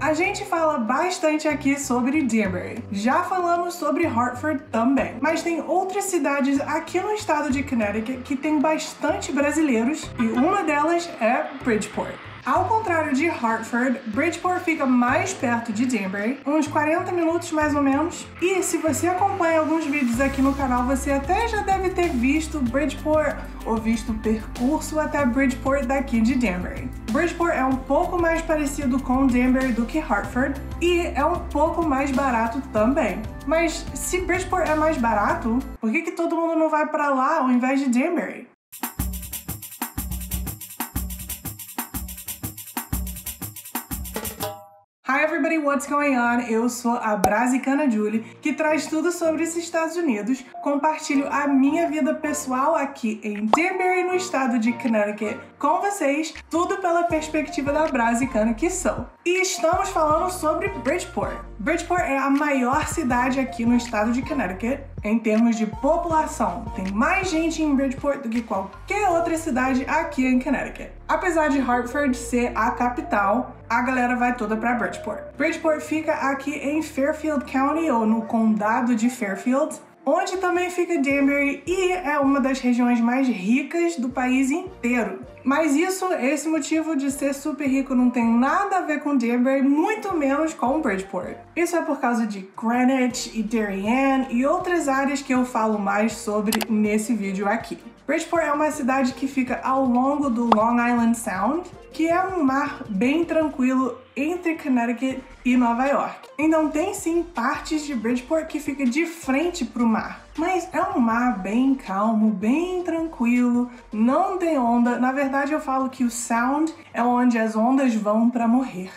A gente fala bastante aqui sobre Danbury. Já falamos sobre Hartford também. Mas tem outras cidades aqui no estado de Connecticut que tem bastante brasileiros e uma delas é Bridgeport. Ao contrário de Hartford, Bridgeport fica mais perto de Danbury, uns 40 minutos mais ou menos. E se você acompanha alguns vídeos aqui no canal, você até já deve ter visto Bridgeport ou visto o percurso até Bridgeport daqui de Danbury. Bridgeport é um pouco mais parecido com Danbury do que Hartford e é um pouco mais barato também. Mas se Bridgeport é mais barato, por que todo mundo não vai para lá ao invés de Danbury? Hi everybody, what's going on? Eu sou a Brasicana Julie, que traz tudo sobre os Estados Unidos. Compartilho a minha vida pessoal aqui em Danbury, no estado de Connecticut, com vocês, tudo pela perspectiva da Brasicana que sou. E estamos falando sobre Bridgeport. Bridgeport é a maior cidade aqui no estado de Connecticut em termos de população. Tem mais gente em Bridgeport do que qualquer outra cidade aqui em Connecticut. Apesar de Hartford ser a capital, a galera vai toda para Bridgeport. Bridgeport fica aqui em Fairfield County, ou no condado de Fairfield, onde também fica Danbury e é uma das regiões mais ricas do país inteiro. Mas esse motivo de ser super rico não tem nada a ver com Danbury, muito menos com Bridgeport. Isso é por causa de Greenwich e Darien e outras áreas que eu falo mais sobre nesse vídeo aqui. Bridgeport é uma cidade que fica ao longo do Long Island Sound, que é um mar bem tranquilo entre Connecticut e Nova York. Então tem sim partes de Bridgeport que fica de frente para o mar, mas é um mar bem calmo, bem tranquilo, não tem onda. Na verdade eu falo que o Sound é onde as ondas vão para morrer.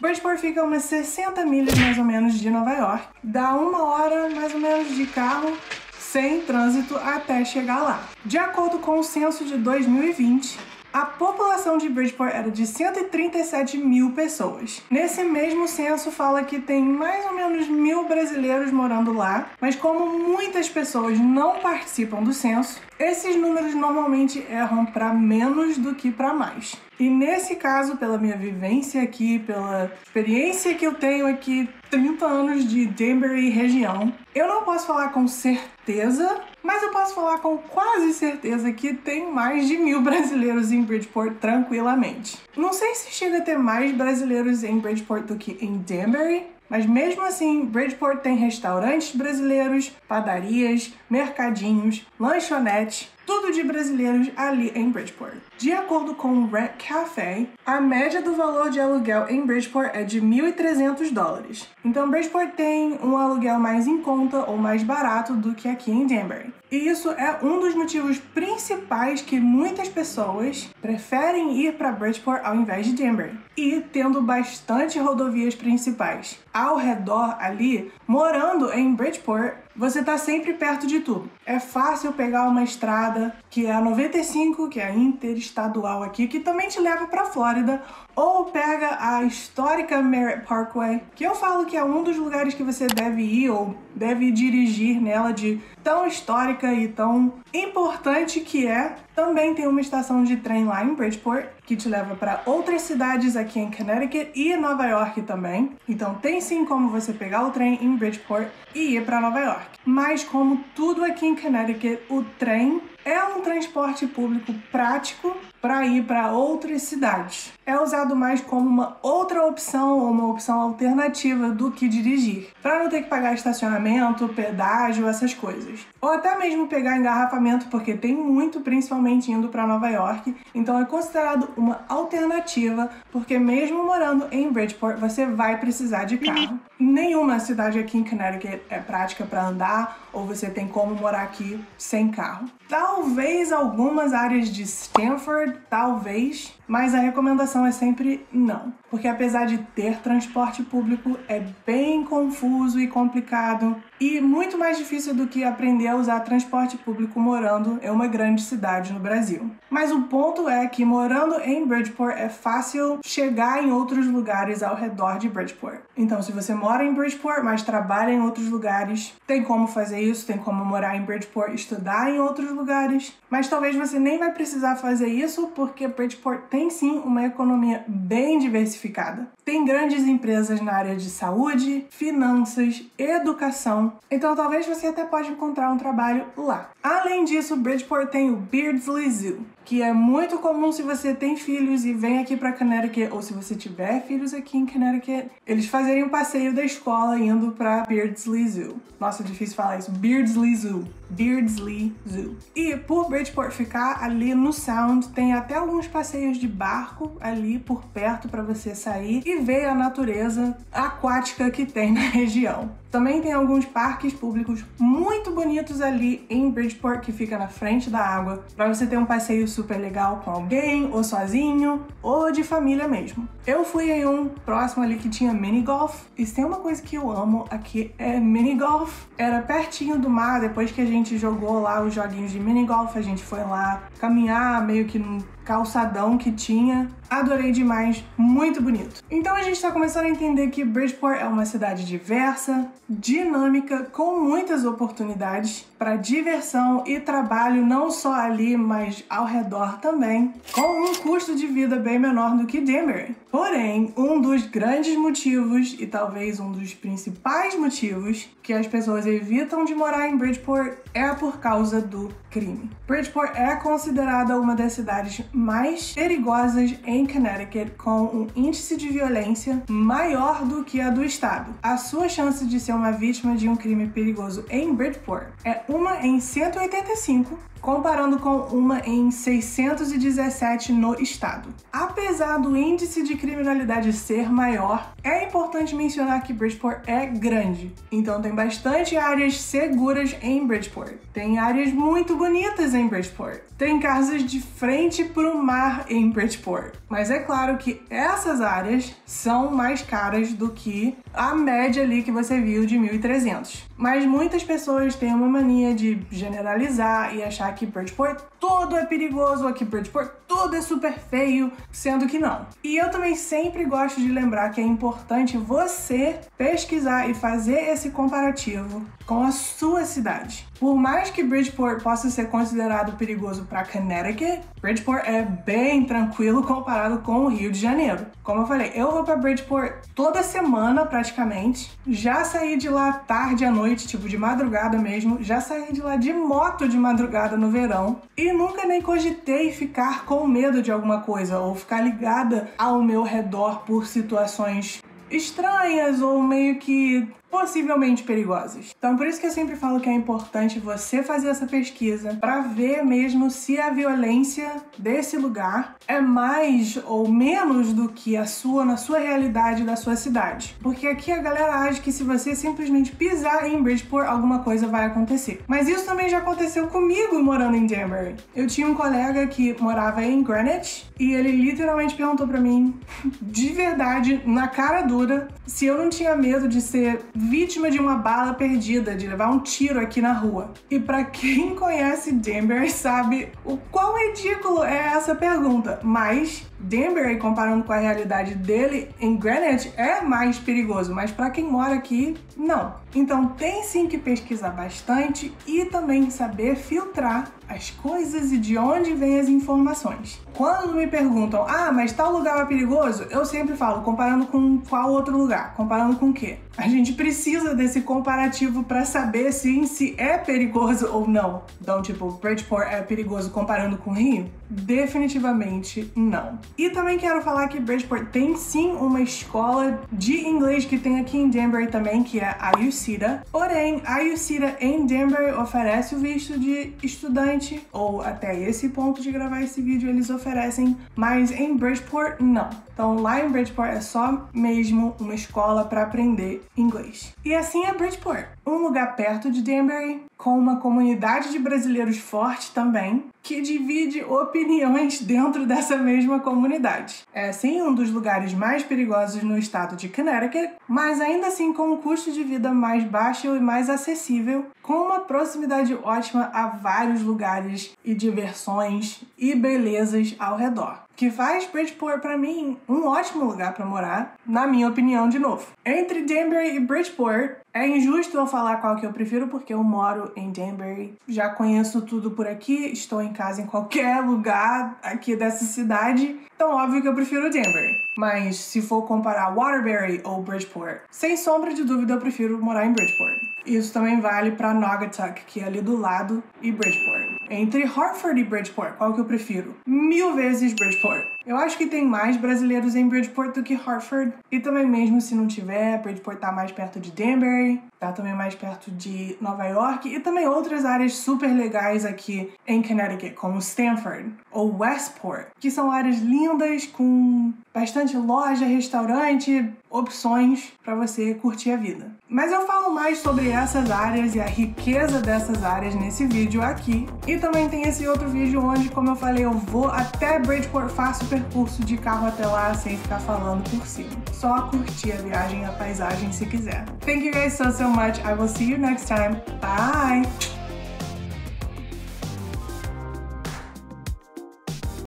Bridgeport fica umas 60 milhas mais ou menos de Nova York, dá 1 hora mais ou menos de carro sem trânsito até chegar lá. De acordo com o censo de 2020, a população de Bridgeport era de 137 mil pessoas. Nesse mesmo censo fala que tem mais ou menos 1.000 brasileiros morando lá, mas como muitas pessoas não participam do censo, esses números normalmente erram para menos do que para mais. E nesse caso, pela minha vivência aqui, pela experiência que eu tenho aqui, 30 anos de Danbury região, eu não posso falar com certeza, mas eu posso falar com quase certeza que tem mais de 1.000 brasileiros em Bridgeport tranquilamente. Não sei se chega a ter mais brasileiros em Bridgeport do que em Danbury, mas mesmo assim, Bridgeport tem restaurantes brasileiros, padarias, mercadinhos, lanchonetes, tudo de brasileiros ali em Bridgeport. De acordo com o Rent Café, a média do valor de aluguel em Bridgeport é de $1.300. Então Bridgeport tem um aluguel mais em conta ou mais barato do que aqui em Danbury. E isso é um dos motivos principais que muitas pessoas preferem ir para Bridgeport ao invés de Danbury. E tendo bastante rodovias principais ao redor ali, morando em Bridgeport, você tá sempre perto de tudo. É fácil pegar uma estrada que é a 95, que é a interestadual aqui, que também te leva para Flórida, ou pega a histórica Merritt Parkway, que eu falo que é um dos lugares que você deve ir ou deve dirigir nela, de tão histórica e tão importante que é. Também tem uma estação de trem lá em Bridgeport, que te leva para outras cidades aqui em Connecticut e Nova York também. Então tem sim como você pegar o trem em Bridgeport e ir para Nova York. Mas como tudo aqui em Connecticut, o trem é um transporte público prático para ir para outras cidades. É usado mais como uma outra opção ou uma opção alternativa do que dirigir, para não ter que pagar estacionamento, pedágio, essas coisas. Ou até mesmo pegar engarrafamento, porque tem muito, principalmente indo para Nova York, então é considerado uma alternativa, porque mesmo morando em Bridgeport, você vai precisar de carro. Nenhuma cidade aqui em Connecticut é prática para andar, ou você tem como morar aqui sem carro. Talvez algumas áreas de Stanford, talvez, mas a recomendação é sempre não. Porque apesar de ter transporte público, é bem confuso e complicado e muito mais difícil do que aprender a usar transporte público morando em uma grande cidade no Brasil. Mas o ponto é que morando em Bridgeport é fácil chegar em outros lugares ao redor de Bridgeport. Então se você mora em Bridgeport, mas trabalha em outros lugares, tem como fazer isso, tem como morar em Bridgeport e estudar em outros lugares, mas talvez você nem vai precisar fazer isso porque Bridgeport tem tem sim uma economia bem diversificada. Tem grandes empresas na área de saúde, finanças, educação, então talvez você até pode encontrar um trabalho lá. Além disso, Bridgeport tem o Beardsley Zoo, que é muito comum se você tem filhos e vem aqui para Connecticut, ou se você tiver filhos aqui em Connecticut, eles fazerem um passeio da escola indo para Beardsley Zoo. Nossa, é difícil falar isso. Beardsley Zoo. Beardsley Zoo. E por Bridgeport ficar ali no Sound, tem até alguns passeios de barco ali por perto para você sair e ver a natureza aquática que tem na região. Também tem alguns parques públicos muito bonitos ali em Bridgeport, que fica na frente da água, para você ter um passeio super legal com alguém, ou sozinho, ou de família mesmo. Eu fui em um próximo ali que tinha mini golf, e se tem uma coisa que eu amo aqui é mini golf. Era pertinho do mar, depois que a gente jogou lá os joguinhos de mini golf, a gente foi lá caminhar meio que num calçadão que tinha. Adorei demais, muito bonito. Então a gente tá começando a entender que Bridgeport é uma cidade diversa, dinâmica, com muitas oportunidades para diversão e trabalho, não só ali, mas ao redor também, com um custo de vida bem menor do que Danbury. Porém, um dos grandes motivos, e talvez um dos principais motivos, que as pessoas evitam de morar em Bridgeport é por causa do crime. Bridgeport é considerada uma das cidades mais perigosas em Connecticut, com um índice de violência maior do que a do estado. A sua chance de ser uma vítima de um crime perigoso em Bridgeport é 1 em 185, comparando com 1 em 617 no estado. Apesar do índice de criminalidade ser maior, é importante mencionar que Bridgeport é grande, então tem bastante áreas seguras em Bridgeport. Tem áreas muito bonitas em Bridgeport. Tem casas de frente para o mar em Bridgeport. Mas é claro que essas áreas são mais caras do que a média ali que você viu de 1.300. Mas muitas pessoas têm uma mania de generalizar e achar que Bridgeport tudo é perigoso, aqui Bridgeport tudo é super feio, sendo que não. E eu também sempre gosto de lembrar que é importante você pesquisar e fazer esse comparativo com a sua cidade. Por mais que Bridgeport possa ser considerado perigoso para Connecticut, Bridgeport é bem tranquilo comparado com o Rio de Janeiro. Como eu falei, eu vou para Bridgeport toda semana praticamente. Já saí de lá tarde à noite, tipo de madrugada mesmo. Já saí de lá de moto de madrugada no verão. E nunca nem cogitei ficar com medo de alguma coisa ou ficar ligada ao meu redor por situações estranhas ou meio que possivelmente perigosas. Então por isso que eu sempre falo que é importante você fazer essa pesquisa para ver mesmo se a violência desse lugar é mais ou menos do que a sua, na sua realidade da sua cidade. Porque aqui a galera acha que se você simplesmente pisar em Bridgeport, alguma coisa vai acontecer. Mas isso também já aconteceu comigo morando em Danbury. Eu tinha um colega que morava em Greenwich e ele literalmente perguntou para mim, de verdade, na cara dura, se eu não tinha medo de ser vítima de uma bala perdida, de levar um tiro aqui na rua. E pra quem conhece Danbury sabe o quão ridículo é essa pergunta, mas Danbury, comparando com a realidade dele em Greenwich, é mais perigoso, mas pra quem mora aqui, não. Então tem sim que pesquisar bastante e também saber filtrar as coisas e de onde vêm as informações. Quando me perguntam, mas tal lugar é perigoso, eu sempre falo, comparando com qual outro lugar? Comparando com o quê? A gente precisa desse comparativo para saber se é perigoso ou não. Então, tipo, Bridgeport é perigoso comparando com o Rio? Definitivamente não. E também quero falar que Bridgeport tem sim uma escola de inglês que tem aqui em Danbury também, que é a UCIDA. Porém, a UCIDA em Danbury oferece o visto de estudante, ou até esse ponto de gravar esse vídeo eles oferecem, mas em Bridgeport não. Então lá em Bridgeport é só mesmo uma escola para aprender inglês. E assim é Bridgeport, um lugar perto de Danbury, com uma comunidade de brasileiros forte também, que divide opiniões dentro dessa mesma comunidade. É sim um dos lugares mais perigosos no estado de Connecticut, mas ainda assim com um custo de vida mais baixo e mais acessível, com uma proximidade ótima a vários lugares e diversões e belezas ao redor. que faz Bridgeport pra mim um ótimo lugar pra morar, na minha opinião, de novo. Entre Danbury e Bridgeport, é injusto eu falar qual que eu prefiro porque eu moro em Danbury, já conheço tudo por aqui, estou em casa em qualquer lugar aqui dessa cidade, então óbvio que eu prefiro Danbury. Mas se for comparar Waterbury ou Bridgeport, sem sombra de dúvida eu prefiro morar em Bridgeport. Isso também vale para Naugatuck, que é ali do lado, e Bridgeport. Entre Hartford e Bridgeport, qual que eu prefiro? 1000 vezes Bridgeport. Eu acho que tem mais brasileiros em Bridgeport do que Hartford. E também mesmo se não tiver, Bridgeport tá mais perto de Danbury, tá também mais perto de Nova York e também outras áreas super legais aqui em Connecticut, como Stamford ou Westport, que são áreas lindas com bastante loja, restaurante, opções para você curtir a vida. Mas eu falo mais sobre essas áreas e a riqueza dessas áreas nesse vídeo aqui. E também tem esse outro vídeo onde, como eu falei, eu vou até Bridgeport, faço o percurso de carro até lá sem ficar falando por cima. Só curtir a viagem e a paisagem se quiser. Thank you guys so much. I will see you next time. Bye!